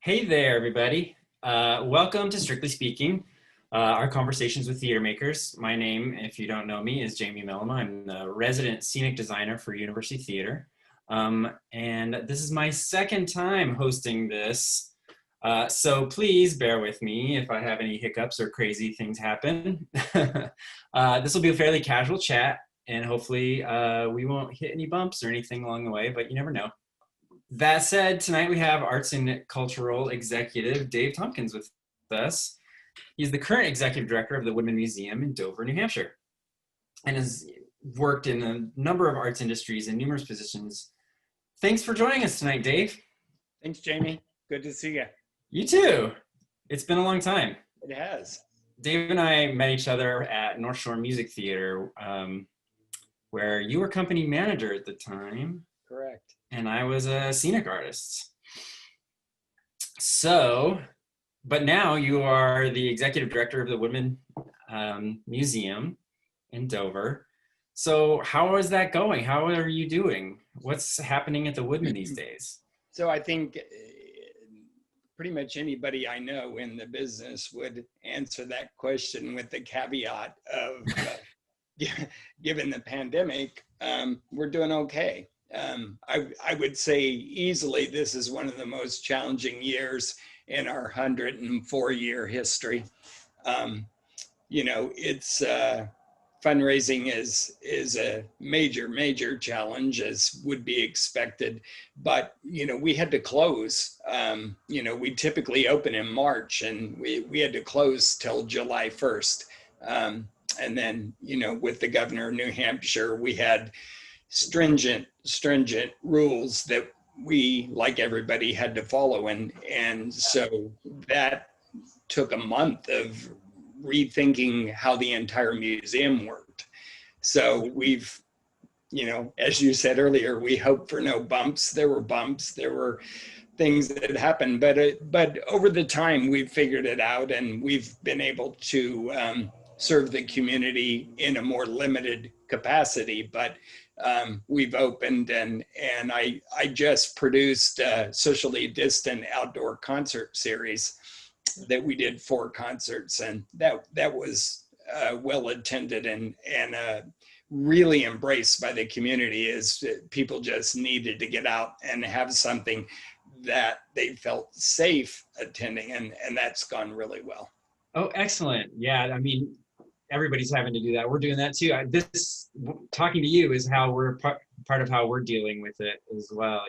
Hey there, everybody. Welcome to Strictly Speaking, our conversations with theater makers. My name, if you don't know me, is Jayme Mellema. I'm the resident scenic designer for University Theater. And this is my second time hosting this. So please bear with me if I have any hiccups or crazy things happen. This will be a fairly casual chat, and hopefully we won't hit any bumps or anything along the way, but you never know. That said, tonight we have Arts and Cultural Executive Dave Tompkins with us. He's the current Executive Director of the Woodmen Museum in Dover, New Hampshire, and has worked in a number of arts industries in numerous positions. Thanks for joining us tonight, Dave. Thanks, Jayme. Good to see you. You too. It's been a long time. It has. Dave and I met each other at North Shore Music Theater, where you were company manager at the time. Correct. And I was a scenic artist. So, but now you are the executive director of the Woodmen Museum in Dover. So how is that going? How are you doing? What's happening at the Woodman these days? So I think pretty much anybody I know in the business would answer that question with the caveat of, given the pandemic, we're doing okay. I would say easily this is one of the most challenging years in our 104-year history. It's fundraising is a major challenge, as would be expected. But we had to close. We typically open in March, and we had to close till July 1st. And then with the governor of New Hampshire, we had stringent rules that we, like everybody, had to follow, and so that took a month of rethinking how the entire museum worked. So we've, as you said earlier, we hope for no bumps. There were bumps, there were things that happened, but over the time we've figured it out, and we've been able to serve the community in a more limited capacity. But we've opened, and I just produced a socially distant outdoor concert series that we did 4 concerts, and that was well attended and really embraced by the community, as people just needed to get out and have something that they felt safe attending, and that's gone really well. Oh, excellent. Yeah, I mean, everybody's having to do that. We're doing that too. This talking to you is how we're part of how we're dealing with it as well,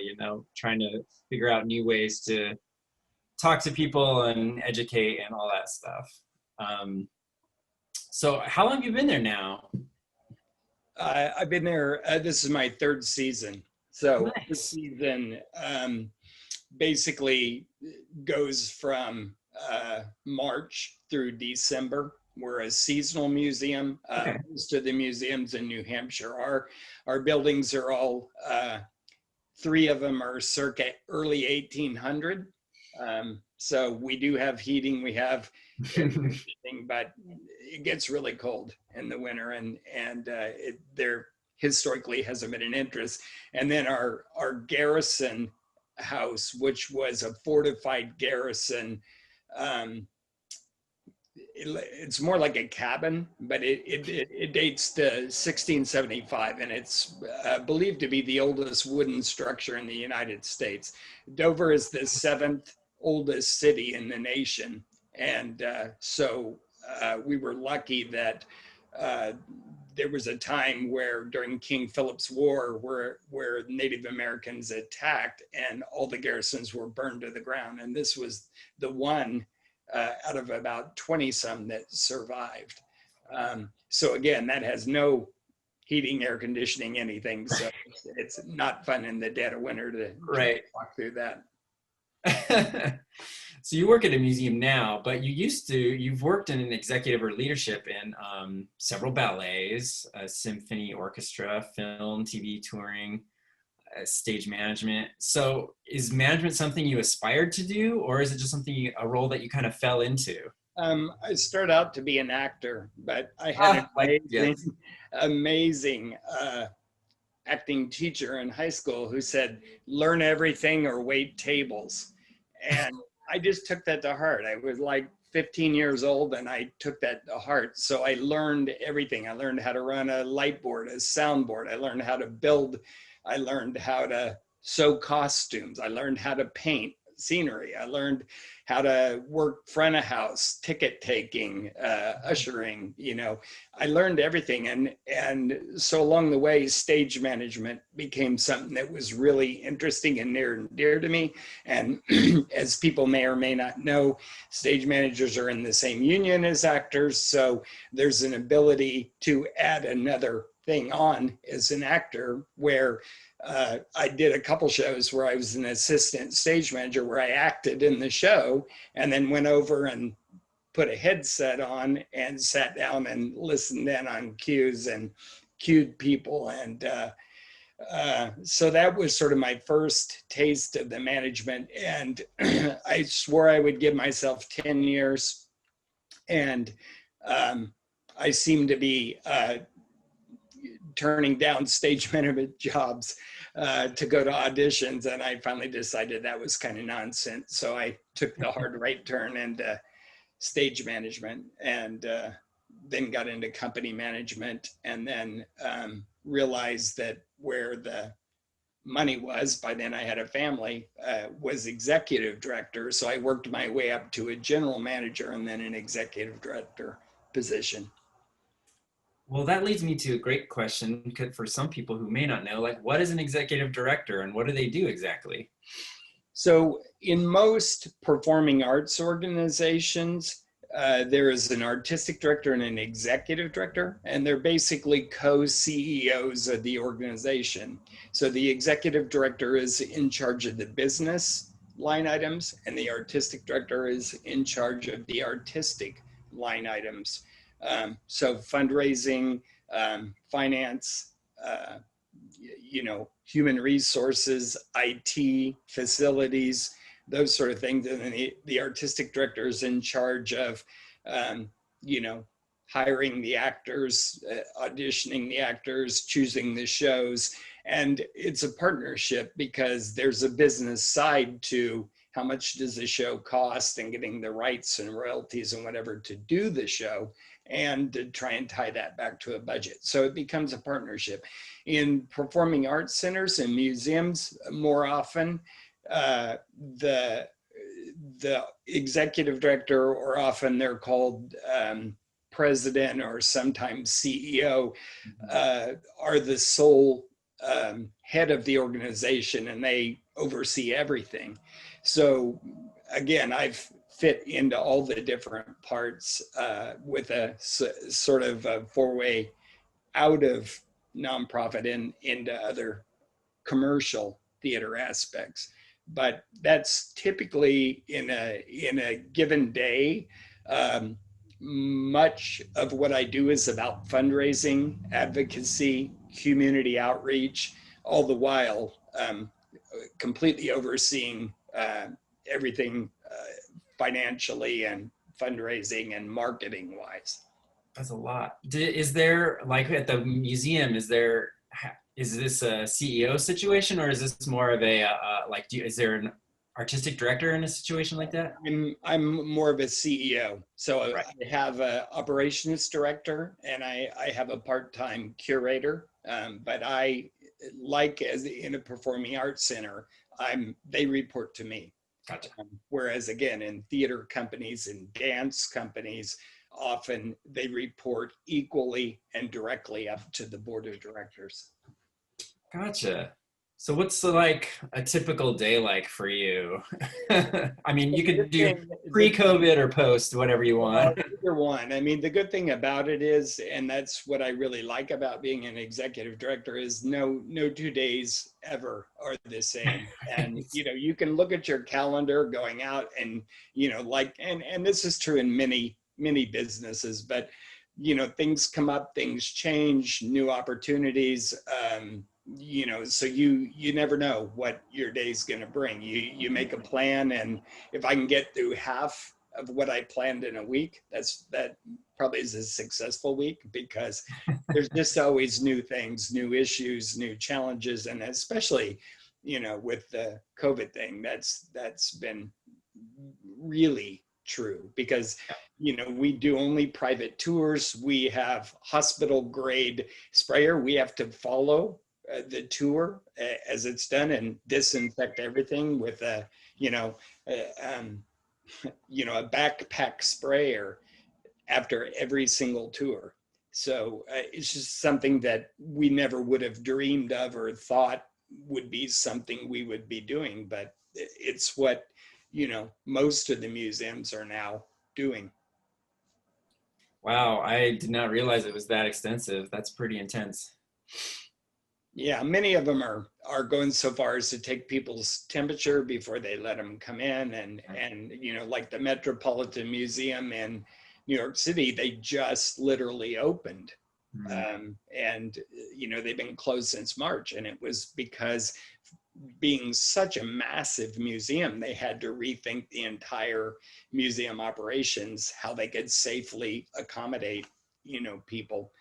trying to figure out new ways to talk to people and educate and all that stuff. So how long have you been there now? I've been there, this is my 3rd season. So Nice. This season basically goes from March through December. We're a seasonal museum. Okay. Most of the museums in New Hampshire our buildings are all, 3 of them are circa early 1800. So we do have heating, we have everything, but it gets really cold in the winter, and there historically hasn't been an interest. And then our garrison house, which was a fortified garrison, it's more like a cabin, but it dates to 1675, and it's believed to be the oldest wooden structure in the United States. Dover is the 7th oldest city in the nation, and so we were lucky that there was a time where during King Philip's War where Native Americans attacked, and all the garrisons were burned to the ground, and this was the one out of about 20-some that survived. So again, that has no heating, air conditioning, anything. So it's not fun in the dead of winter to walk through that. So you work at a museum now, but you've worked in an executive or leadership in several ballets, a symphony orchestra, film, TV touring, stage management. So is management something you aspired to do, or is it just a role that you kind of fell into? I started out to be an actor, but I had an amazing acting teacher in high school who said, learn everything or wait tables. And I just took that to heart. I was like 15 years old and I took that to heart. So I learned everything. I learned how to run a light board, a sound board. I learned how to build. I learned how to sew costumes. I learned how to paint scenery. I learned how to work front of house, ticket taking, ushering, I learned everything. And so along the way, stage management became something that was really interesting and near and dear to me. And as people may or may not know, stage managers are in the same union as actors. So there's an ability to add another thing on as an actor where I did a couple shows where I was an assistant stage manager where I acted in the show and then went over and put a headset on and sat down and listened in on cues and cued people. And so that was sort of my first taste of the management. And I swore I would give myself 10 years. And I seem to be turning down stage management jobs to go to auditions, and I finally decided that was kind of nonsense. So I took the hard right turn into stage management, and then got into company management, and then realized that where the money was, by then I had a family, was executive director. So I worked my way up to a general manager and then an executive director position. Well, that leads me to a great question for some people who may not know, like, what is an executive director and what do they do exactly? So in most performing arts organizations, there is an artistic director and an executive director, and they're basically co-CEOs of the organization. So the executive director is in charge of the business line items, and the artistic director is in charge of the artistic line items. So fundraising, finance, human resources, IT, facilities, those sort of things. And then the artistic director is in charge of, hiring the actors, auditioning the actors, choosing the shows. And it's a partnership because there's a business side to how much does the show cost and getting the rights and royalties and whatever to do the show, and to try and tie that back to a budget. So it becomes a partnership. In performing arts centers and museums, more often, the executive director, or often they're called president or sometimes CEO, are the sole head of the organization, and they oversee everything. So again, I've fit into all the different parts with a sort of a four-way out of nonprofit and into other commercial theater aspects. But that's typically in a given day. Much of what I do is about fundraising, advocacy, community outreach, all the while completely overseeing everything financially and fundraising and marketing wise. That's a lot. Is there, like at the museum, is this a CEO situation, or is this more of a is there an artistic director in a situation like that? I'm more of a CEO. So Right. I have an operations director and I have a part-time curator. But I, like as in a performing arts center, they report to me. Gotcha. Whereas again, in theater companies and dance companies, often they report equally and directly up to the board of directors. Gotcha. So what's like a typical day like for you? I mean, you could do pre-COVID or post, whatever you want. Either one. I mean, the good thing about it is, and that's what I really like about being an executive director, is no 2 days ever are the same. And, you can look at your calendar going out and, and this is true in many businesses, but, things come up, things change, new opportunities, so you never know what your day's going to bring. You make a plan, and if I can get through half of what I planned in a week, that probably is a successful week, because there's just always new things, new issues, new challenges, and especially with the COVID thing, that's been really true because, you know, we do only private tours. We have hospital grade sprayer. We have to follow the tour as it's done and disinfect everything with a, um, a backpack sprayer after every single tour. So it's just something that we never would have dreamed of or thought would be something we would be doing, but it's what, most of the museums are now doing. Wow, I did not realize it was that extensive. That's pretty intense. Yeah, many of them are going so far as to take people's temperature before they let them come in, and like the Metropolitan Museum in New York City, they just literally opened, Mhm. and they've been closed since March, and it was because being such a massive museum, they had to rethink the entire museum operations, how they could safely accommodate people.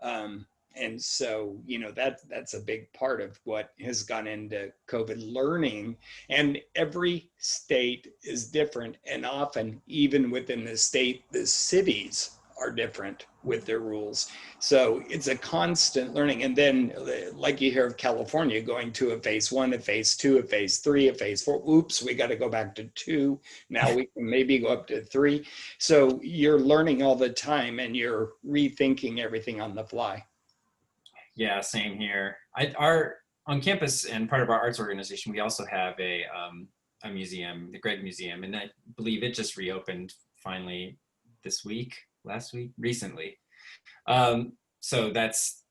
Um, and so that's a big part of what has gone into COVID learning, and every state is different, and often even within the state the cities are different with their rules. So it's a constant learning. And then like you hear of California going to a phase one, a phase two, a phase three, a phase four, oops, we got to go back to two, now we can maybe go up to three. So you're learning all the time and you're rethinking everything on the fly. Yeah, same here. Our on campus and part of our arts organization, we also have a museum, the Gregg Museum, and I believe it just reopened finally this week, last week, recently. So that's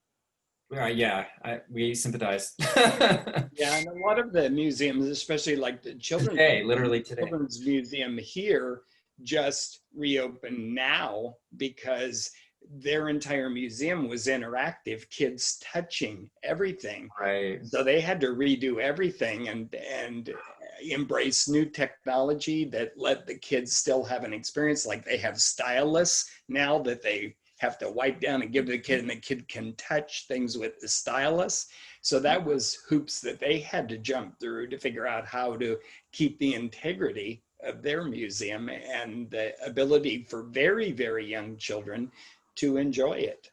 yeah, we sympathize. Yeah, and a lot of the museums, especially like the Today, literally today. Children's Museum here, just reopened now because their entire museum was interactive, kids touching everything. Right. So they had to redo everything and embrace new technology that let the kids still have an experience. Like they have stylus now that they have to wipe down and give to the kid, and the kid can touch things with the stylus. So that was hoops that they had to jump through to figure out how to keep the integrity of their museum and the ability for very, very young children to enjoy it.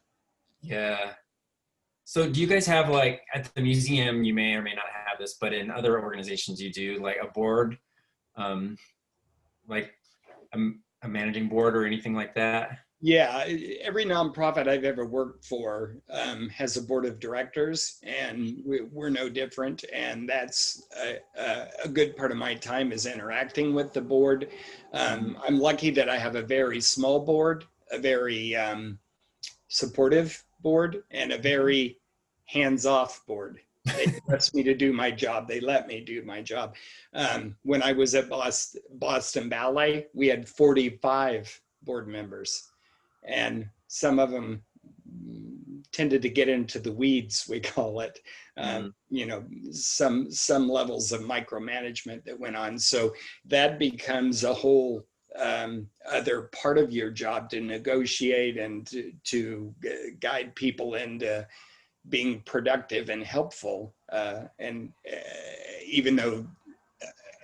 Yeah. So do you guys have like at the museum, you may or may not have this, but in other organizations you do like a board, um, like a managing board or anything like that? Yeah, every nonprofit I've ever worked for has a board of directors, and we're no different. And that's a good part of my time is interacting with the board. I'm lucky that I have a very small board, a very supportive board, and a very hands-off board. They trust me to do my job. They let me do my job. When I was at Boston Ballet, we had 45 board members, and some of them tended to get into the weeds, we call it. Some levels of micromanagement that went on. So that becomes a whole other part of your job, to negotiate and to guide people into being productive and helpful. And even though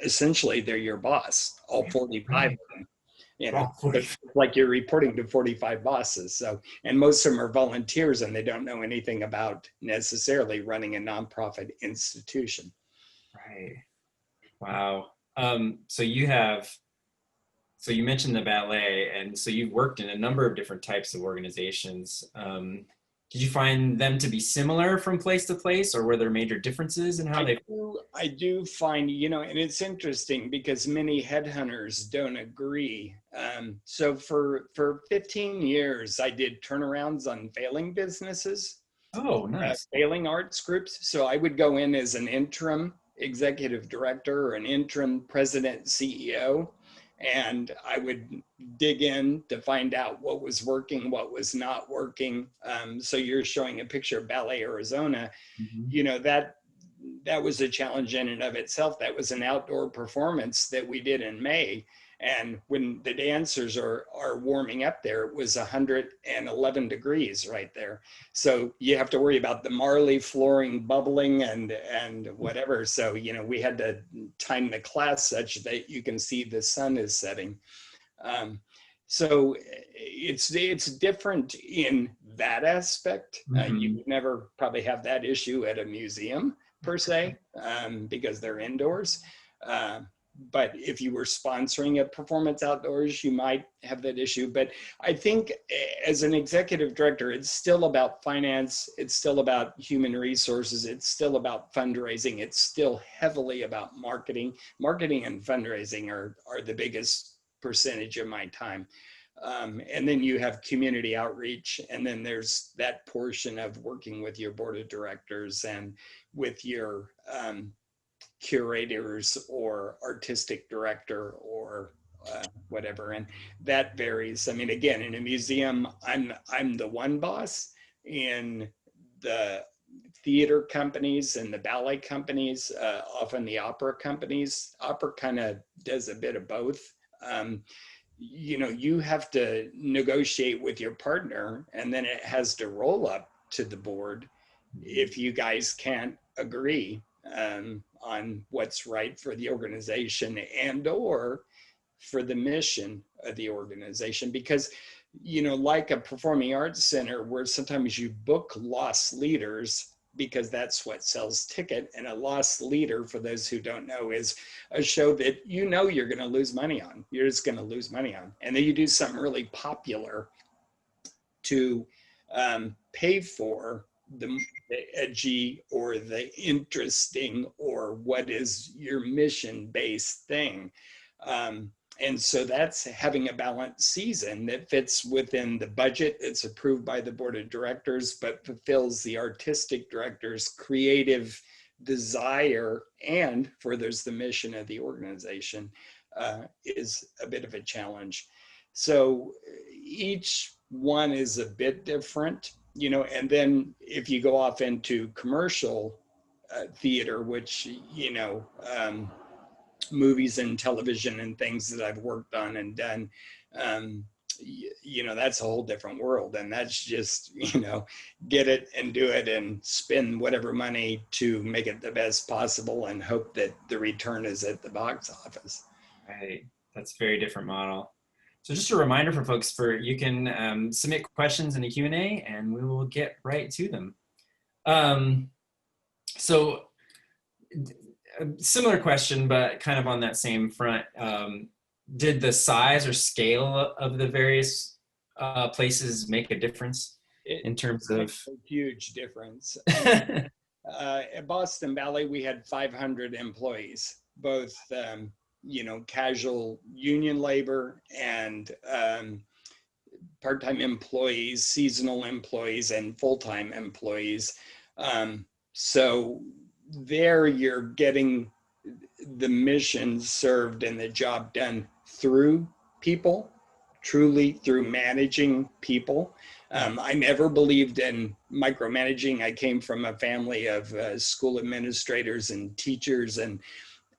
essentially they're your boss, all 45 of them, like you're reporting to 45 bosses. So, and most of them are volunteers and they don't know anything about necessarily running a nonprofit institution. Right. Wow. So so you mentioned the ballet, and so you've worked in a number of different types of organizations. Did you find them to be similar from place to place, or were there major differences in how I do find, and it's interesting because many headhunters don't agree. So for 15 years, I did turnarounds on failing businesses, Oh, nice. failing arts groups. So I would go in as an interim executive director or an interim president CEO, and I would dig in to find out what was working, what was not working. So you're showing a picture of Ballet Arizona. Mhm. That was a challenge in and of itself. That was an outdoor performance that we did in May, And when the dancers are warming up there, it was 111 degrees right there. So you have to worry about the marley flooring bubbling and whatever. So, you know, we had to time the class such that you can see the sun is setting. So it's different in that aspect. You would never probably have that issue at a museum per se, because they're indoors. But if you were sponsoring a performance outdoors, you might have that issue. But I think as an executive director, it's still about finance. It's still about human resources. It's still about fundraising. It's still heavily about marketing. Marketing and fundraising are the biggest percentage of my time. And then you have community outreach. And then there's that portion of working with your board of directors and with your curators or artistic director or whatever, and that varies. I mean, again, in a museum, I'm the one boss. In the theater companies and the ballet companies, often the opera companies, opera kind of does a bit of both. You know, you have to negotiate with your partner, and then it has to roll up to the board if you guys can't agree on what's right for the organization and or for the mission of the organization. Because, you know, like a performing arts center where sometimes you book loss leaders because that's what sells ticket. And a loss leader, for those who don't know, is a show that you know you're going to lose money on. You're just going to lose money on. And then you do something really popular to pay for the edgy or the interesting or what is your mission based thing. And so that's having a balanced season that fits within the budget that's approved by the board of directors, but fulfills the artistic director's creative desire and furthers the mission of the organization, is a bit of a challenge. So each one is a bit different, you know. And then if you go off into commercial theater, which, you know, movies and television and things that I've worked on and done, you know, that's a whole different world. And that's just, you know, get it and do it and spend whatever money to make it the best possible and hope that the return is at the box office. Right. That's a very different model. So just a reminder for folks, you can submit questions in the Q&A and we will get right to them. So a similar question, but kind of on that same front. Did the size or scale of the various places make a difference in terms of? A huge difference. At Boston Ballet, we had 500 employees, both you know, casual union labor and part-time employees, seasonal employees, and full-time employees. So there you're getting the mission served and the job done through people, truly through managing people. I never believed in micromanaging. I came from a family of school administrators and teachers, and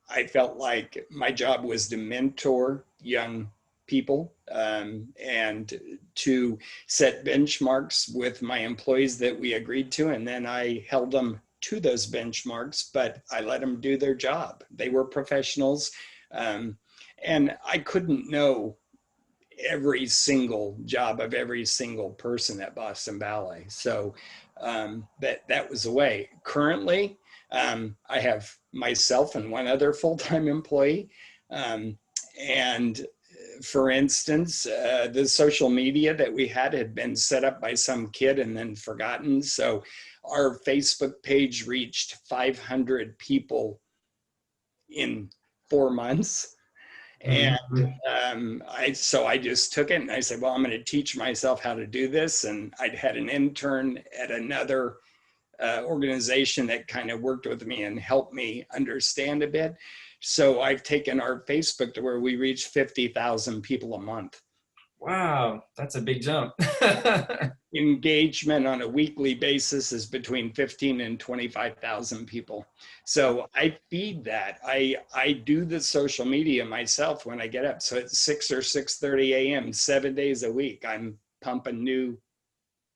I felt like my job was to mentor young people and to set benchmarks with my employees that we agreed to. And then I held them to those benchmarks, but I let them do their job. They were professionals. And I couldn't know every single job of every single person at Boston Ballet. So that was the way. Currently, I have myself and one other full-time employee. And for instance, the social media that we had been set up by some kid and then forgotten. So our Facebook page reached 500 people in 4 months. And so I just took it and I said, well, I'm going to teach myself how to do this. And I'd had an intern at another organization that kind of worked with me and helped me understand a bit. So I've taken our Facebook to where we reach 50,000 people a month. Wow, that's a big jump. engagement on a weekly basis is between 15 and 25,000 people. So I feed that. I do the social media myself when I get up. So at 6 or 6:30 a.m., 7 days a week, I'm pumping new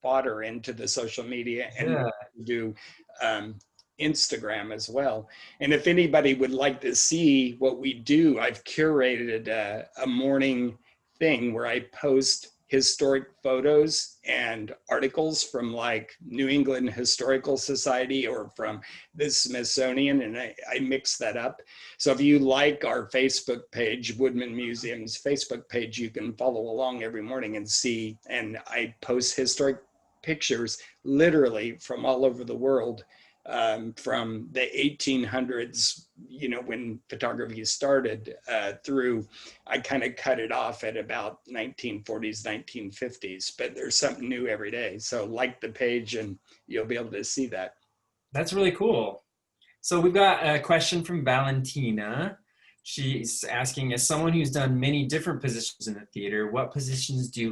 fodder into the social media, and Yeah. do Instagram as well. And if anybody would like to see what we do, I've curated a morning thing where I post historic photos and articles from like New England Historical Society or from the Smithsonian, and I mix that up. So if you like our Facebook page, Woodmen Museum's Facebook page, you can follow along every morning and see, and I post historic pictures literally from all over the world, from the 1800s, when photography started, through, I kind of cut it off at about 1940s, 1950s, but there's something new every day. So like the page and you'll be able to see that. That's really cool. So we've got a question from Valentina. She's asking, as someone who's done many different positions in the theater, what position did you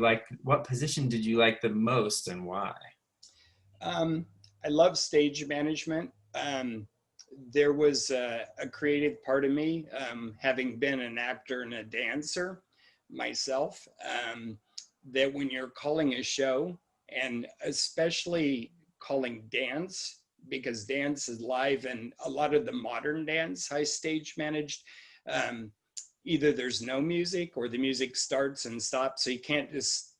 like the most and why? I love stage management. There was a creative part of me, having been an actor and a dancer myself, that when you're calling a show, and especially calling dance, because dance is live, and a lot of the modern dance I stage managed, um, either there's no music or the music starts and stops, so you can't just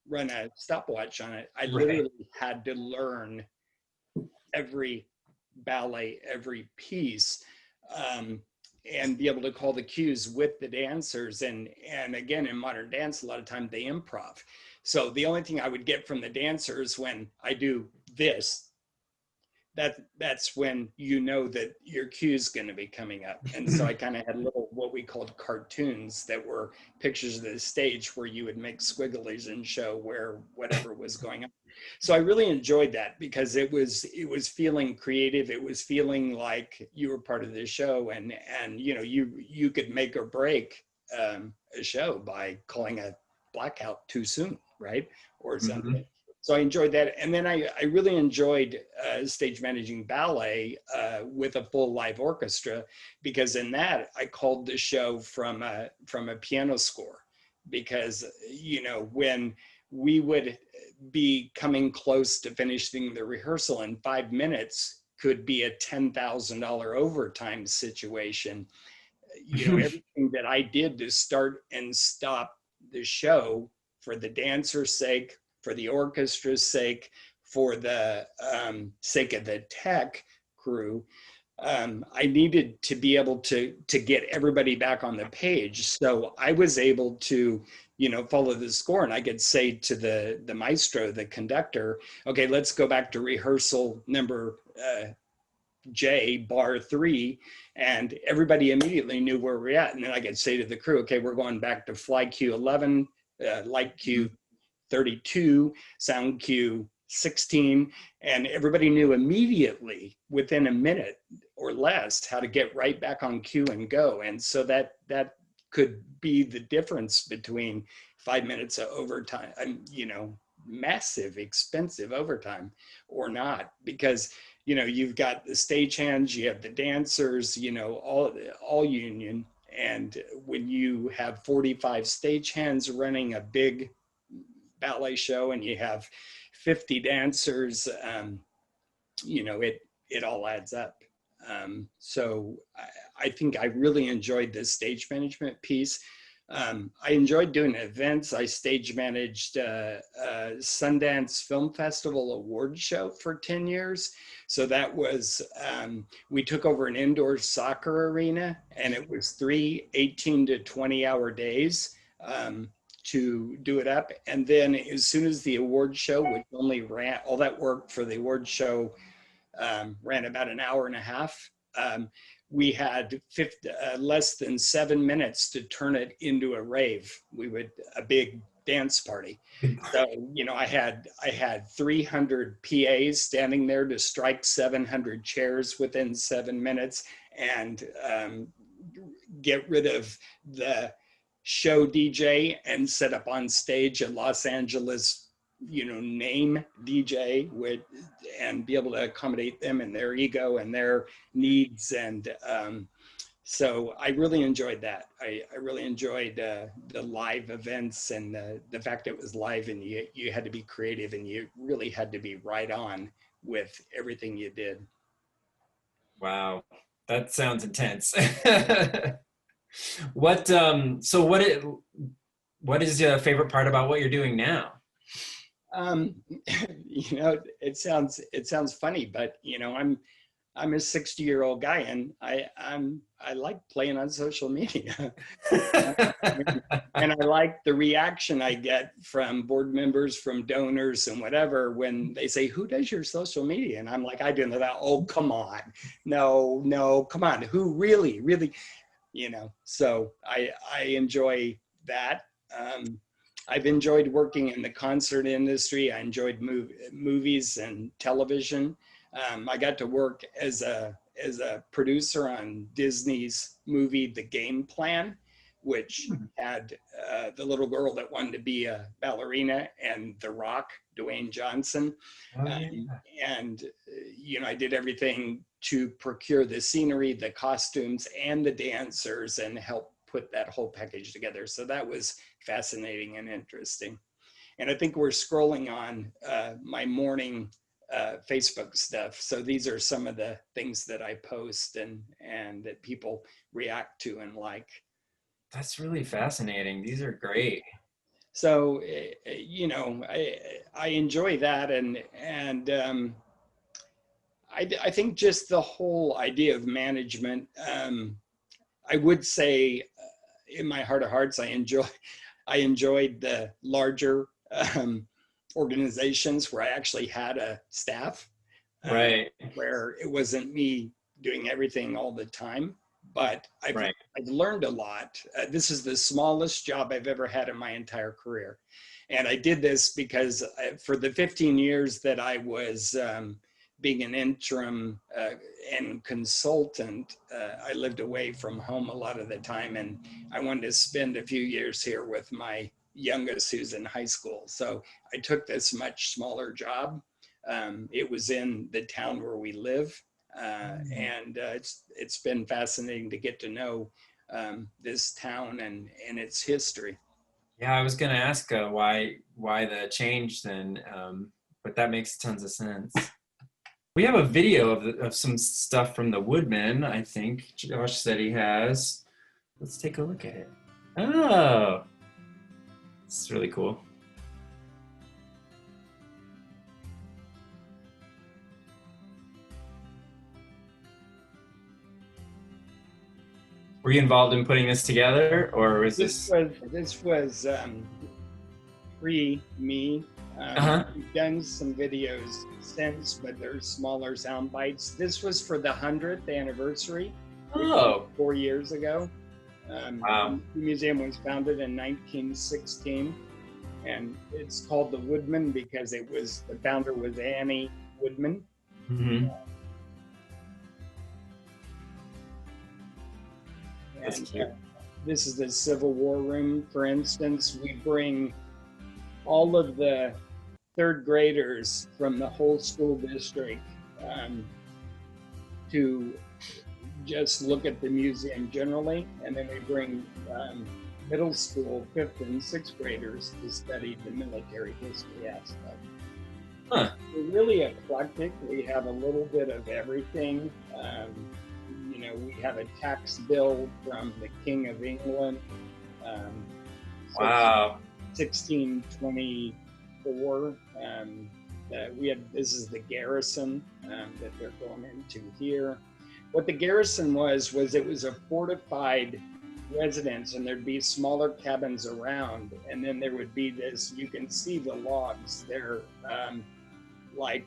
run a stopwatch on it. I Right. literally had to learn every ballet, every piece, and be able to call the cues with the dancers. And again, in modern dance, a lot of time they improv. So the only thing I would get from the dancers when I do this, that's when you know that your cue is going to be coming up. And so I kind of had little what we called cartoons that were pictures of the stage where you would make squigglies and show where whatever was going on. So I really enjoyed that because it was feeling creative. It was feeling like you were part of the show, and you could make or break a show by calling a blackout too soon, right, or Mhm. something. So I enjoyed that. And then I really enjoyed stage managing ballet with a full live orchestra, because in that I called the show from a piano score, because, when we would be coming close to finishing the rehearsal in 5 minutes could be a $10,000 overtime situation. Everything that I did to start and stop the show for the dancer's sake, for the orchestra's sake, for the sake of the tech crew, I needed to be able to get everybody back on the page. So I was able to, follow the score, and I could say to the maestro, the conductor, okay, let's go back to rehearsal number J, bar 3, and everybody immediately knew where we're at. And then I could say to the crew, okay, we're going back to fly Q11, light Q32, sound Q16, and everybody knew immediately within a minute or less how to get right back on cue and go. And so that could be the difference between 5 minutes of overtime, massive, expensive overtime, or not, because you've got the stagehands, you have the dancers, all union. And when you have 45 stagehands running a big ballet show and you have 50 dancers, it all adds up. So I think I really enjoyed the stage management piece. I enjoyed doing events. I stage managed Sundance Film Festival award show for 10 years. So that was, we took over an indoor soccer arena, and it was 3 18 to 20-hour days to do it up. And then as soon as the award show, which only ran, all that work for the award show ran about an hour and a half, we had less than 7 minutes to turn it into a rave. A big dance party. So, I had 300 PAs standing there to strike 700 chairs within 7 minutes, and get rid of the show DJ and set up on stage a Los Angeles name DJ and be able to accommodate them and their ego and their needs. And so I really enjoyed that. I really enjoyed the live events and the fact that it was live, and you had to be creative and you really had to be right on with everything you did. Wow, that sounds intense. What is your favorite part about what you're doing now? Um, it sounds funny, but I'm a 60-year-old guy, and I like playing on social media. And I like the reaction I get from board members, from donors and whatever, when they say, "Who does your social media?" And I'm like, "I do that." "Oh, come on. No, come on. Who really, so I enjoy that. I've enjoyed working in the concert industry. I enjoyed movies and television. I got to work as a producer on Disney's movie The Game Plan, which had the little girl that wanted to be a ballerina and The Rock, Dwayne Johnson. Oh, yeah. And I did everything to procure the scenery, the costumes, and the dancers, and help put that whole package together. So that was fascinating and interesting. And I think we're scrolling on my morning Facebook stuff. So these are some of the things that I post and that people react to and like. That's really fascinating. These are great. So, I enjoy that. And I think just the whole idea of management, I would say in my heart of hearts, I enjoyed the larger organizations where I actually had a staff, Right. where it wasn't me doing everything all the time. But I've learned a lot. This is the smallest job I've ever had in my entire career. And I did this because for the 15 years that I was being an interim and consultant, I lived away from home a lot of the time. And I wanted to spend a few years here with my youngest, who's in high school. So I took this much smaller job. It was in the town where we live. And it's been fascinating to get to know this town and its history. Yeah, I was going to ask why the change then, but that makes tons of sense. We have a video of some stuff from the Woodmen, I think Josh said he has. Let's take a look at it. Oh, it's really cool. Were you involved in putting this together, or was this? This was pre me. We've done some videos since, but they're smaller sound bites. This was for the 100th anniversary. Oh, 4 years ago. Wow. The museum was founded in 1916, and it's called the Woodman because the founder was Annie Woodman. Mm-hmm. That's cute. This is the Civil War room, for instance. We bring all of the third graders from the whole school district to just look at the museum generally, and then we bring middle school 5th and 6th graders to study the military history aspect. Huh. We're really eclectic. We have a little bit of everything. We have a tax bill from the King of England. Wow. 1624. This is the garrison that they're going into here. What the garrison was it was a fortified residence, and there'd be smaller cabins around, and then there would be this, you can see the logs, they're like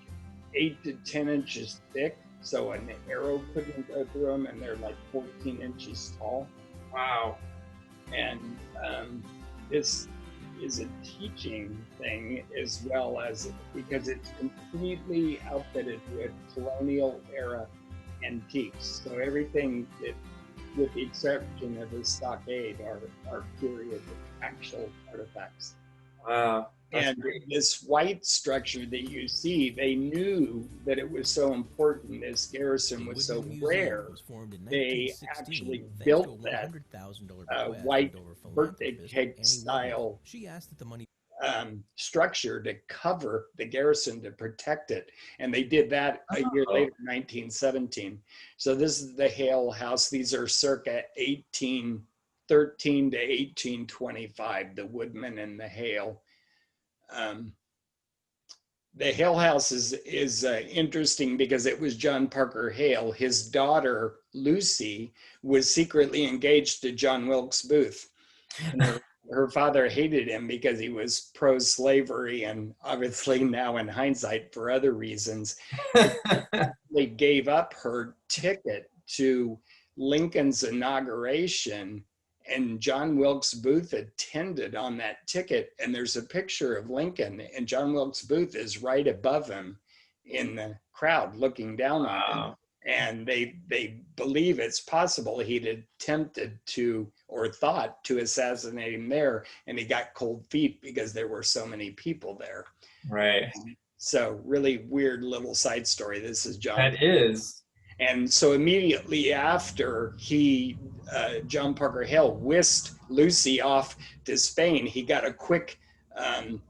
8 to 10 inches thick, so an arrow couldn't go through them, and they're like 14 inches tall. Wow. And this is a teaching thing as well, as because it's completely outfitted with colonial era antiques. So everything, with the exception of the stockade, are period actual artifacts. Wow. That's And great. this white structure that you see, they knew that it was so important, this garrison The was so Woodmen Museum rare. was formed in They 1916 actually thanks to a built that $100,000 bequest from white Dover birthday philanthropist cake Annie Woodman. style She asked that the money structure to cover the garrison to protect it. And they did that a year Oh, later, 1917. So this is the Hale House. These are circa 1813 to 1825, the Woodman and the Hale. Um, the Hale House is interesting because it was John Parker Hale. His daughter, Lucy, was secretly engaged to John Wilkes Booth. And her father hated him because he was pro-slavery, and obviously now in hindsight for other reasons. They gave up her ticket to Lincoln's inauguration, and John Wilkes Booth attended on that ticket. And there's a picture of Lincoln, and John Wilkes Booth is right above him in the crowd looking down on him. wow. And they believe it's possible he'd attempted to or thought to assassinate him there, and he got cold feet because there were so many people there. Right. So really weird little side story. This is John. That is. And so immediately after John Parker Hale whisked Lucy off to Spain, he got a quick,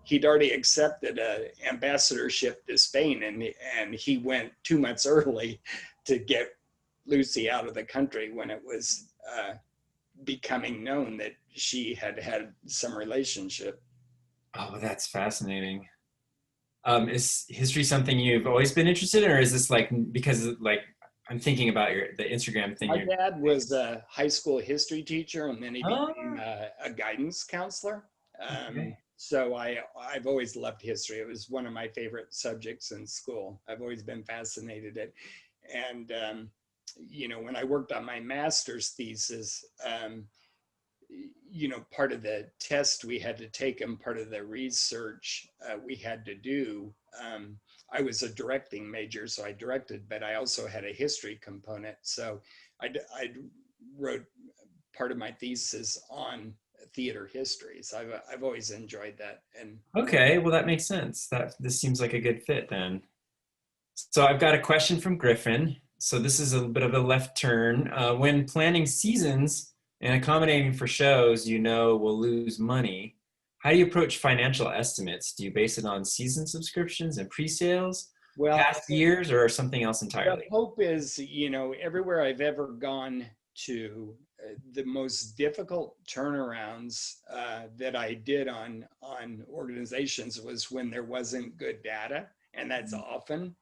he'd already accepted an ambassadorship to Spain, and he went 2 months early to get Lucy out of the country when it was becoming known that she had had some relationship. Oh, that's fascinating. Is history something you've always been interested in, or is this like because like I'm thinking about the Instagram thing? My dad was a high school history teacher, and then he Oh, became a guidance counselor. okay. So I've always loved history. It was one of my favorite subjects in school. I've always been fascinated it. And, when I worked on my master's thesis, part of the test we had to take and part of the research we had to do, I was a directing major, so I directed, but I also had a history component. So I wrote part of my thesis on theater history. So I've always enjoyed that. And Okay, well that makes sense. This seems like a good fit then. So I've got a question from Griffin. So this is a bit of a left turn. When planning seasons and accommodating for shows you know will lose money, how do you approach financial estimates? Do you base it on season subscriptions and pre-sales, well, past years, or something else the entirely? hope is, everywhere I've ever gone to, the most difficult turnarounds that I did on organizations was when there wasn't good data, and that's often.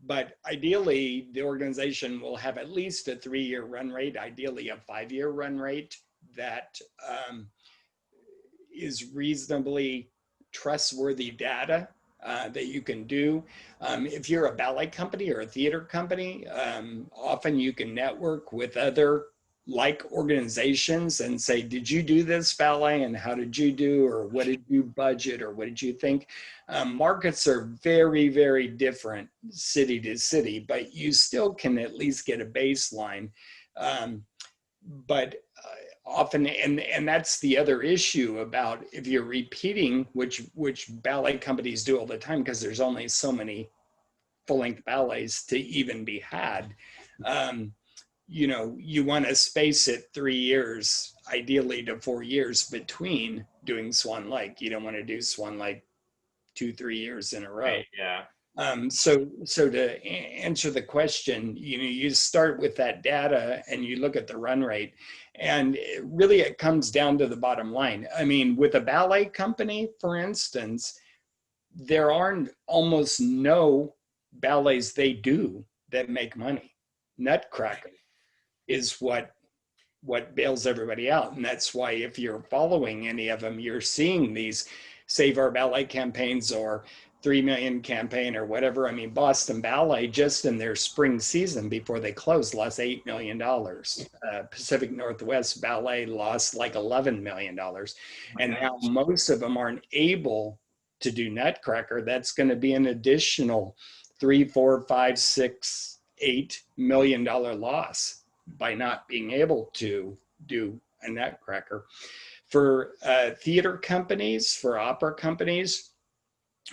But ideally, the organization will have at least a 3-year run rate, ideally a 5-year run rate that is reasonably trustworthy data that you can do. If you're a ballet company or a theater company, often you can network with other like organizations and say, did you do this ballet and how did you do, or what did you budget, or what did you think? Markets are very, very different city to city, but you still can at least get a baseline. But often, and that's the other issue about if you're repeating, which ballet companies do all the time because there's only so many full-length ballets to even be had. You want to space it 3 years, ideally to 4 years between doing Swan Lake. You don't want to do Swan Lake 2-3 years in a row. Right, yeah. So to answer the question, you start with that data and you look at the run rate, and really it comes down to the bottom line. I mean, with a ballet company, for instance, there are almost no ballets they do that make money. Nutcracker is what bails everybody out. And that's why if you're following any of them, you're seeing these Save Our Ballet campaigns or 3 million campaign or whatever. I mean, Boston Ballet, just in their spring season before they closed, lost $8 million. Pacific Northwest Ballet lost like $11 million. And now most of them aren't able to do Nutcracker. That's going to be an additional 3, 4, 5, 6, $8 million loss by not being able to do a Nutcracker. For theater companies, for opera companies,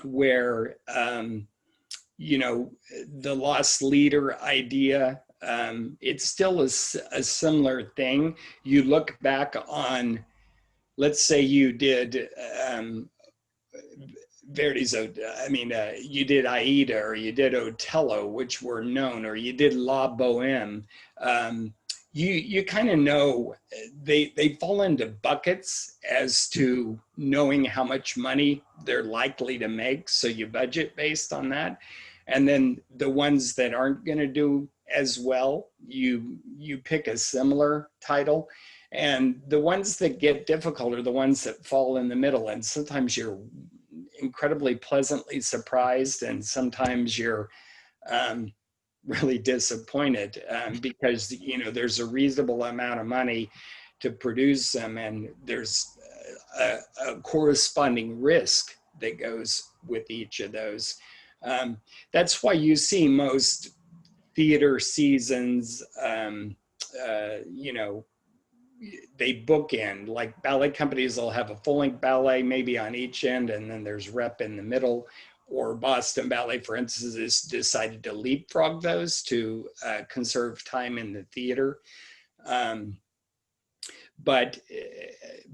where, you know, the lost leader idea, it's still a similar thing. You look back on, let's say you did Verdi's, you did Aida or you did Otello, which were known, or you did La Boheme. You kind of know they fall into buckets as to knowing how much money they're likely to make. So you budget based on that. And then the ones that aren't going to do as well, you pick a similar title. And the ones that get difficult are the ones that fall in the middle. And sometimes you're incredibly pleasantly surprised, and sometimes you're really disappointed because, you know, there's a reasonable amount of money to produce them, and there's a corresponding risk that goes with each of those. That's why you see most theater seasons, you know, they bookend, like ballet companies will have a full-length ballet maybe on each end, and then there's rep in the middle. Or Boston Ballet, for instance, has decided to leapfrog those to conserve time in the theater. But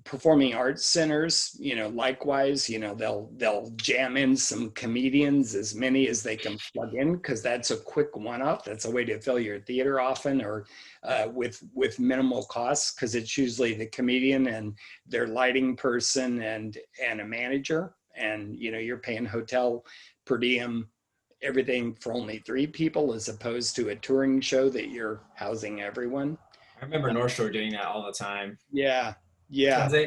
performing arts centers, you know, likewise, you know, they'll jam in some comedians, as many as they can plug in, because that's a quick one-off. That's a way to fill your theater often, or with minimal costs, because it's usually the comedian and their lighting person and a manager, and you know, you're paying hotel, per diem, everything for only 3 people, as opposed to a touring show that you're housing everyone. I remember North Shore doing that all the time. Yeah.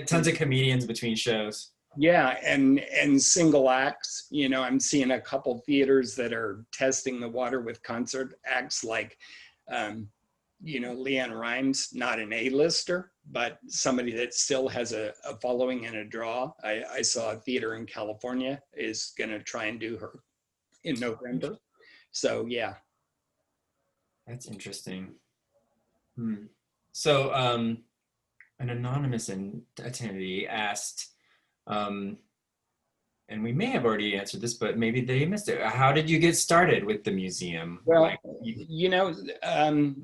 Tons of comedians between shows. Yeah, and single acts. You know, I'm seeing a couple theaters that are testing the water with concert acts, like, you know, Leanne Rimes, not an A-lister, but somebody that still has a following and a draw. I saw a theater in California is going to try and do her in November. So, yeah. That's interesting. So an anonymous attendee asked, and we may have already answered this, but maybe they missed it. How did you get started with the museum? Well, you know,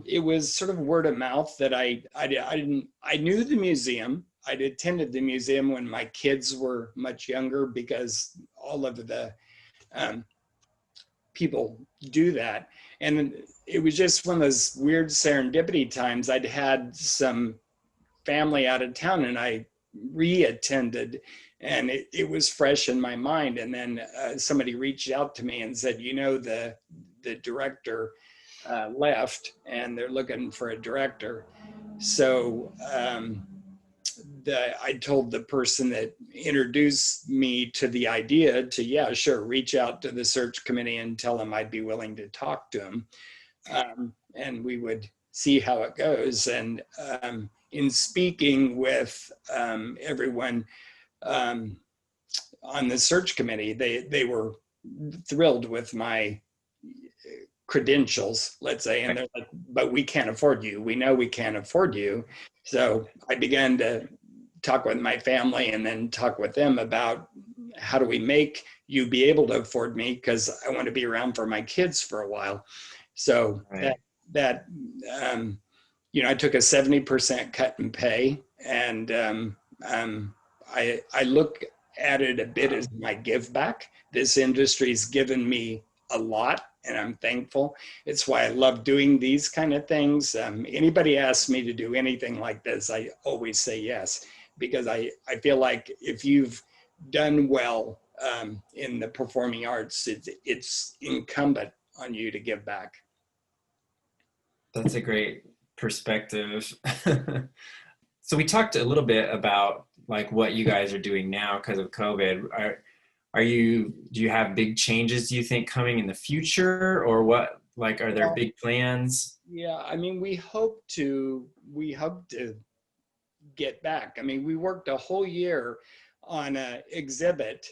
it was sort of word of mouth that I knew the museum. I'd attended the museum when my kids were much younger, because all of the people do that. And it was just one of those weird serendipity times. I'd had some family out of town and I re-attended, and it was fresh in my mind. And then somebody reached out to me and said, you know, the director left and they're looking for a director. So I told the person that introduced me to the idea to, yeah, sure, reach out to the search committee and tell them I'd be willing to talk to them. And we would see how it goes. And in speaking with everyone on the search committee, they were thrilled with my credentials, let's say, and they're like, but we can't afford you. We know we can't afford you. So I began to talk with my family and then talk with them about, how do we make you be able to afford me? Because I want to be around for my kids for a while. So that you know, I took a 70% cut in pay, and I look at it a bit as my give back. This industry's given me a lot, and I'm thankful. It's why I love doing these kind of things. Anybody asks me to do anything like this, I always say yes, because I feel like if you've done well in the performing arts, it's incumbent on you to give back. That's a great perspective. So we talked a little bit about like what you guys are doing now because of COVID. Do you have big changes, do you think, coming in the future, or what? Like, are there big plans? Yeah, I mean, we hope to get back. I mean, we worked a whole year on an exhibit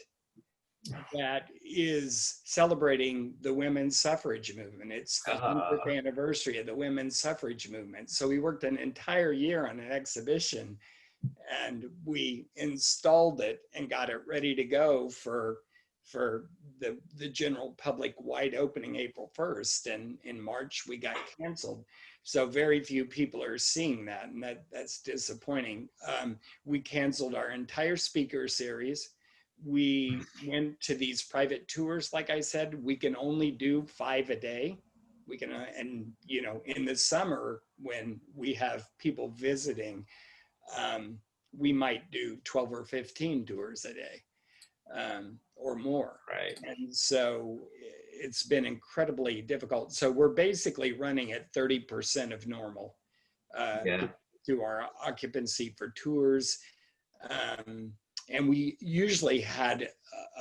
that is celebrating the women's suffrage movement. It's the 100th anniversary of the women's suffrage movement. So we worked an entire year on an exhibition, and we installed it and got it ready to go for for the general public wide opening April 1st, and in March we got canceled. So very few people are seeing that, and that's disappointing. We canceled our entire speaker series. We went to these private tours. Like I said, we can only do 5 a day. We can, and you know, in the summer when we have people visiting, we might do 12 or 15 tours a day, or more. Right. And so it's been incredibly difficult. So we're basically running at 30% of normal through our occupancy for tours. And we usually had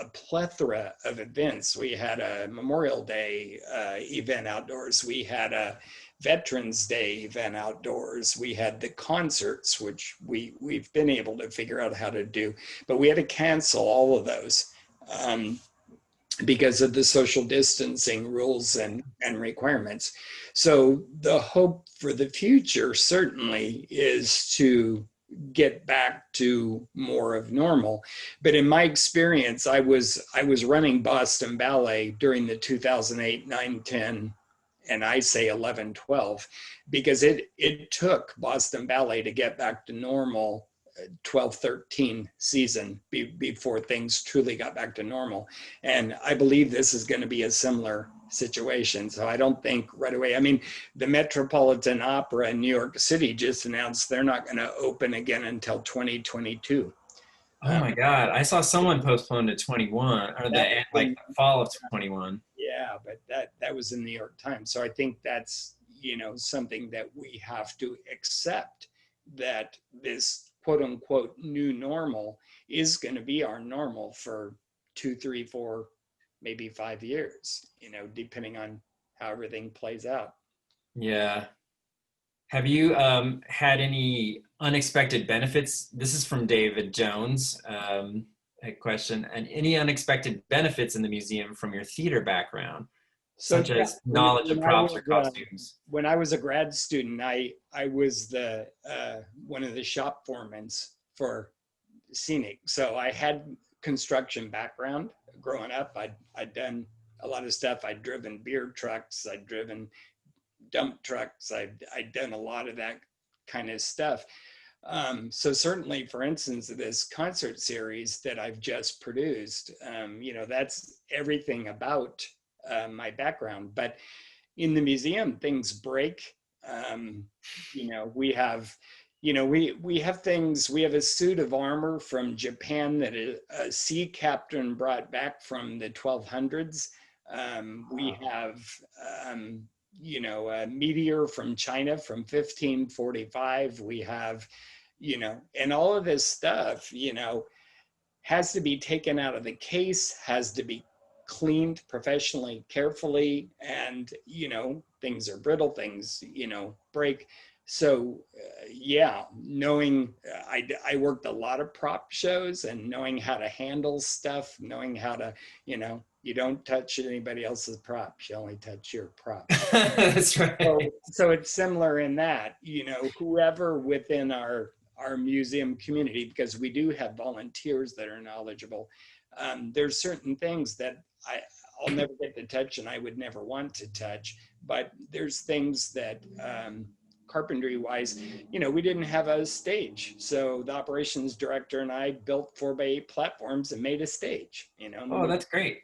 a plethora of events. We had a Memorial Day event outdoors. We had a Veterans Day event outdoors. We had the concerts, which we've been able to figure out how to do, but we had to cancel all of those because of the social distancing rules and requirements. So the hope for the future certainly is to get back to more of normal. But in my experience, I was running Boston Ballet during the 2008, 9, 10, and I say 11, 12, because it took Boston Ballet to get back to normal 12, 13 season before things truly got back to normal. And I believe this is going to be a similar situation. So I don't think right away, I mean, the Metropolitan Opera in New York City just announced they're not going to open again until 2022. Oh my God. I saw someone postpone to 21 or the fall of 21. Yeah, but that was in the New York Times. So I think that's, you know, something that we have to accept, that this quote unquote new normal is going to be our normal for 2, 3, 4, maybe 5 years, you know, depending on how everything plays out. Yeah. Have you had any unexpected benefits? This is from David Jones, a question. And any unexpected benefits in the museum from your theater background, such as knowledge of props or costumes? When I was a grad student, I was the one of the shop foremans for Scenic. So I had construction background growing up. I'd done a lot of stuff. I'd driven beer trucks. I'd driven dump trucks. I'd done a lot of that kind of stuff. So certainly, for instance, this concert series that I've just produced, you know, that's everything about my background. But in the museum, things break. You know, we have, you know, we have things. We have a suit of armor from Japan that a sea captain brought back from the 1200s. We have, you know, a meteor from China from 1545. We have, you know, and all of this stuff, you know, has to be taken out of the case, has to be cleaned professionally, carefully, and, you know, things are brittle, things, you know, break. So yeah, knowing, I worked a lot of prop shows, and knowing how to handle stuff, knowing how to, you know, you don't touch anybody else's props, you only touch your prop. That's right. So it's similar in that, you know, whoever within our museum community, because we do have volunteers that are knowledgeable, there's certain things that I'll never get to touch and I would never want to touch, but there's things that carpentry wise, you know, we didn't have a stage. So the operations director and I built 4x8 platforms and made a stage, you know. Oh, that's great.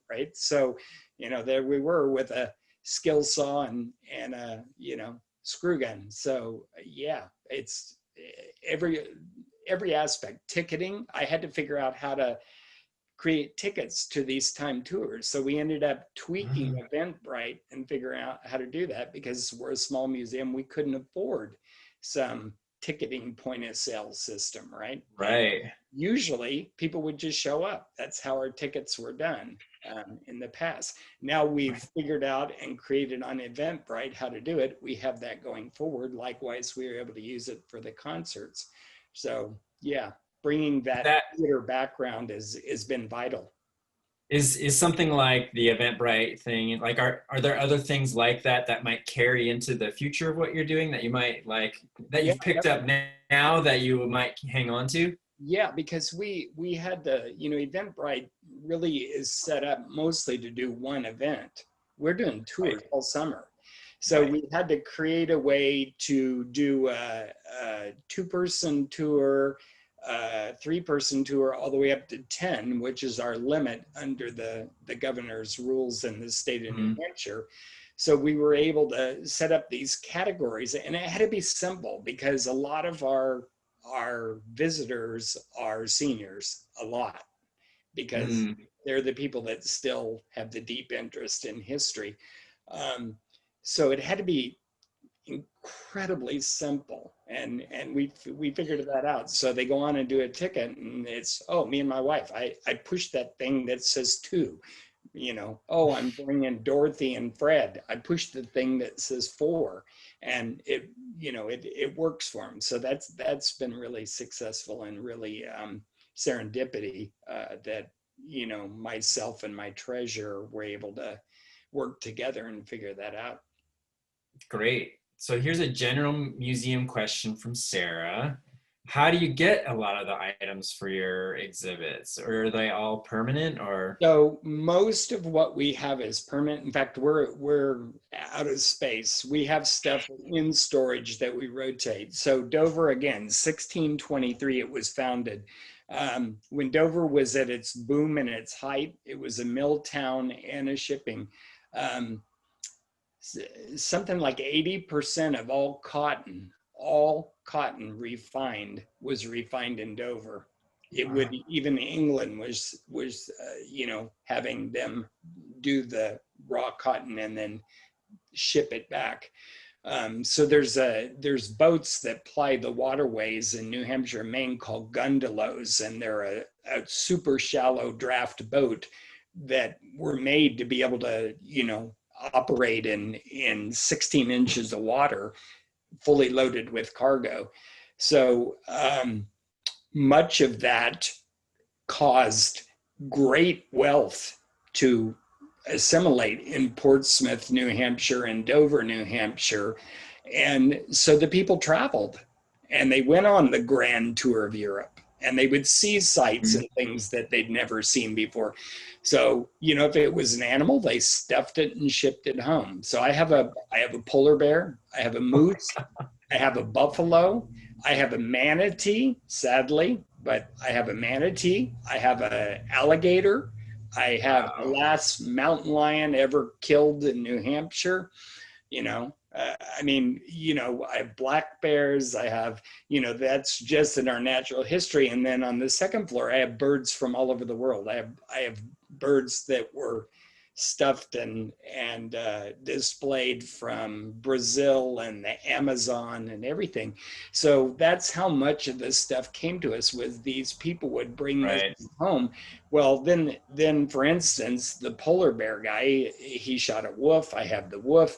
Right. So, you know, there we were with a skill saw and a, you know, screw gun. So yeah, it's every aspect. Ticketing, I had to figure out how to create tickets to these time tours. So we ended up tweaking Eventbrite and figuring out how to do that, because we're a small museum. We couldn't afford some ticketing point of sale system, right? Right. And usually people would just show up. That's how our tickets were done in the past. Now we've figured out and created on Eventbrite how to do it. We have that going forward. Likewise, we were able to use it for the concerts. So yeah, bringing that theater background has been vital. Is something like the Eventbrite thing, like are there other things like that might carry into the future of what you're doing that you might like, that you've picked up now that you might hang on to? Yeah, because we had the, you know, Eventbrite really is set up mostly to do one event. We're doing tours all summer. So we had to create a way to do a 2-person tour, a 3-person tour, all the way up to 10, which is our limit under the governor's rules in the state of New Hampshire. So we were able to set up these categories, and it had to be simple because a lot of our visitors are seniors, a lot, because they're the people that still have the deep interest in history. So it had to be incredibly simple, and we figured that out. So they go on and do a ticket, and it's, oh, me and my wife, I pushed that thing that says 2, you know, oh, I'm bringing Dorothy and Fred, I pushed the thing that says 4, and it, you know, it works for them. So that's been really successful, and really serendipity that, you know, myself and my treasurer were able to work together and figure that out. Great. So here's a general museum question from Sarah. How do you get a lot of the items for your exhibits? Or are they all permanent, or? So most of what we have is permanent. In fact, we're out of space. We have stuff in storage that we rotate. So Dover, again, 1623, it was founded. When Dover was at its boom and its height, it was a mill town and a shipping. Something like 80% of all cotton refined was refined in Dover. It would, even England was you know, having them do the raw cotton and then ship it back. So there's boats that ply the waterways in New Hampshire and Maine called gondolas, and they're a super shallow draft boat that were made to be able to, you know, operate in 16 inches of water, fully loaded with cargo. So much of that caused great wealth to assimilate in Portsmouth, New Hampshire, and Dover, New Hampshire. And so the people traveled, and they went on the grand tour of Europe, and they would see sights and things that they'd never seen before. So, you know, if it was an animal, they stuffed it and shipped it home. So I have a polar bear, I have a moose, I have a buffalo, I have a manatee, sadly, but I have a manatee, I have an alligator, I have the last mountain lion ever killed in New Hampshire, you know. I mean, you know, I have black bears, I have, you know, that's just in our natural history. And then on the second floor, I have birds from all over the world. I have birds that were stuffed and displayed from Brazil and the Amazon and everything. So that's how much of this stuff came to us, was these people would bring this home. Well, then for instance, the polar bear guy, he shot a wolf. I have the wolf.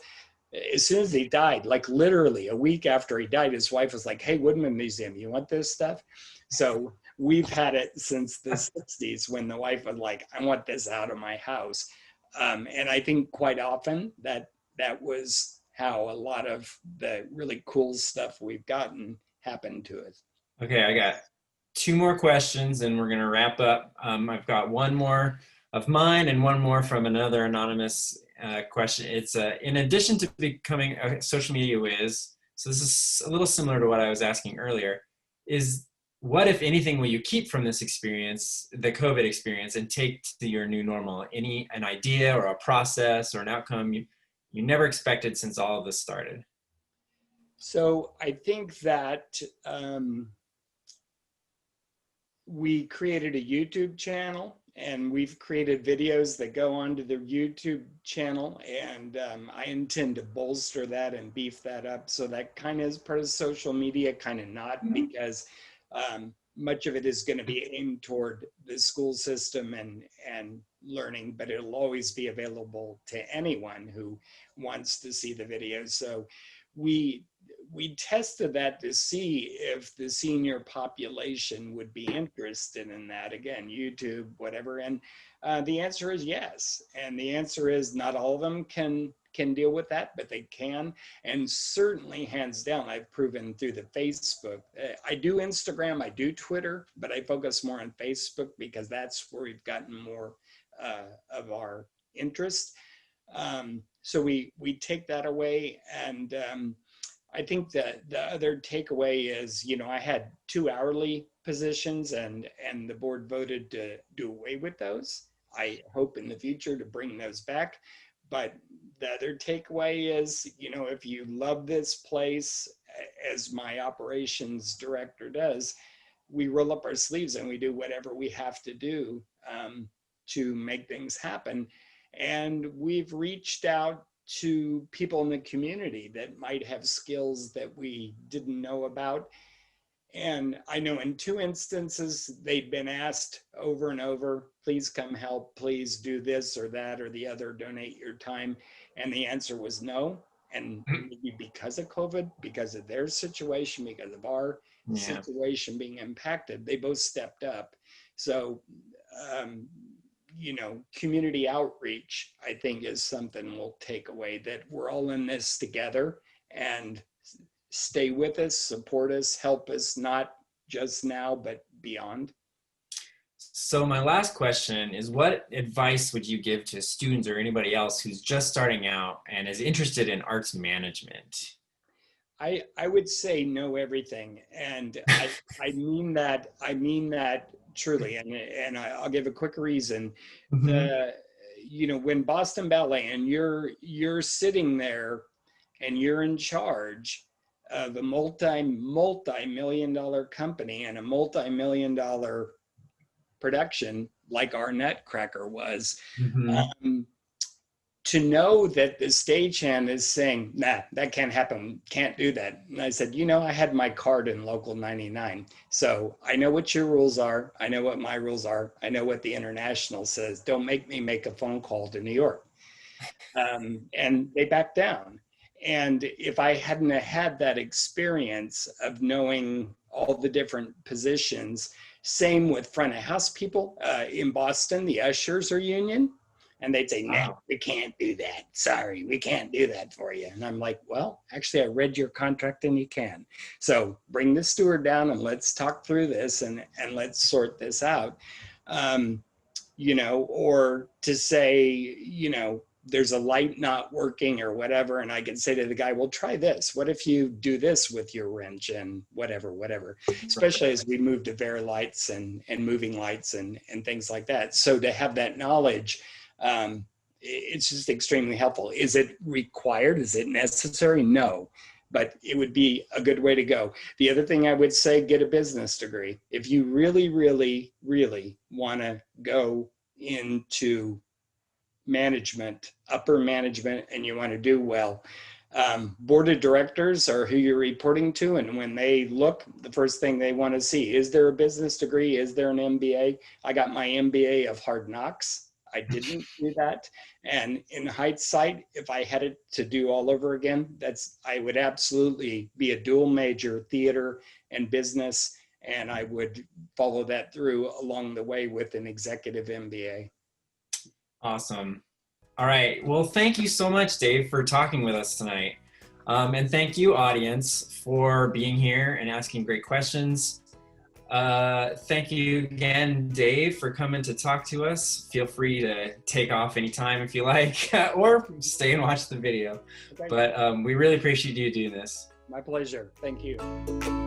As soon as he died, like literally a week after he died, his wife was like, hey, Woodmen Museum, you want this stuff? So we've had it since the 60s, when the wife was like, I want this out of my house. And I think quite often that was how a lot of the really cool stuff we've gotten happened to us. Okay, I got 2 more questions and we're gonna wrap up. I've got one more of mine and one more from another anonymous question. It's in addition to becoming a social media whiz, so this is a little similar to what I was asking earlier, is what, if anything, will you keep from this experience, the COVID experience, and take to your new normal? An idea or a process or an outcome you never expected since all of this started? So I think that we created a YouTube channel, and we've created videos that go onto the YouTube channel, and I intend to bolster that and beef that up. So that kind of is part of social media, kind of not, because much of it is going to be aimed toward the school system and learning, but it'll always be available to anyone who wants to see the videos. So we tested that to see if the senior population would be interested in that. Again, YouTube, whatever. And The answer is yes. And the answer is not all of them can deal with that, but they can. And certainly, hands down, I've proven through the Facebook. I do Instagram, I do Twitter, but I focus more on Facebook because that's where we've gotten more of our interest. So we take that away. And I think that the other takeaway is, you know, I had 2 hourly positions and the board voted to do away with those. I hope in the future to bring those back. But the other takeaway is, you know, if you love this place, as my operations director does, we roll up our sleeves and we do whatever we have to do to make things happen. And we've reached out to people in the community that might have skills that we didn't know about. And I know in 2 instances, they'd been asked over and over, please come help, please do this or that or the other, donate your time. And the answer was no. And maybe because of COVID, because of their situation, because of our situation being impacted, they both stepped up. So, you know, community outreach, I think, is something we'll take away, that we're all in this together, and stay with us, support us, help us, not just now, but beyond. So my last question is, what advice would you give to students or anybody else who's just starting out and is interested in arts management? I would say know everything. And I mean that truly. And I'll give a quick reason. You know, when Boston Ballet and you're sitting there and you're in charge of a multi-million-dollar company and a multi-million-dollar production like our Nutcracker was, to know that the stagehand is saying, nah, that can't happen, can't do that. And I said, you know, I had my card in Local 99. So I know what your rules are. I know what my rules are. I know what the international says. Don't make me make a phone call to New York. And they backed down. And if I hadn't had that experience of knowing all the different positions, same with front of house people in Boston, the ushers are union. And they'd say, no, we can't do that. Sorry, we can't do that for you. And I'm like, well, actually, I read your contract and you can. So bring the steward down and let's talk through this and let's sort this out. You know, or to say, you know, there's a light not working or whatever. And I can say to the guy, well, try this. What if you do this with your wrench and whatever, especially as we move to Vera lights and moving lights and things like that. So to have that knowledge, it's just extremely helpful. Is it required? Is it necessary? No, but it would be a good way to go. The other thing I would say, get a business degree. If you really, really, really want to go into management, upper management, and you want to do well, board of directors are who you're reporting to. And when they look, the first thing they want to see, is there a business degree? Is there an MBA? I got my MBA of hard knocks. I didn't do that. And in hindsight, if I had it to do all over again, I would absolutely be a dual major, theater and business. And I would follow that through along the way with an executive MBA. Awesome. All right. Well, thank you so much, Dave, for talking with us tonight. And thank you, audience, for being here and asking great questions. Thank you again, Dave, for coming to talk to us. Feel free to take off anytime if you like, or stay and watch the video. Okay. But we really appreciate you doing this. My pleasure. Thank you.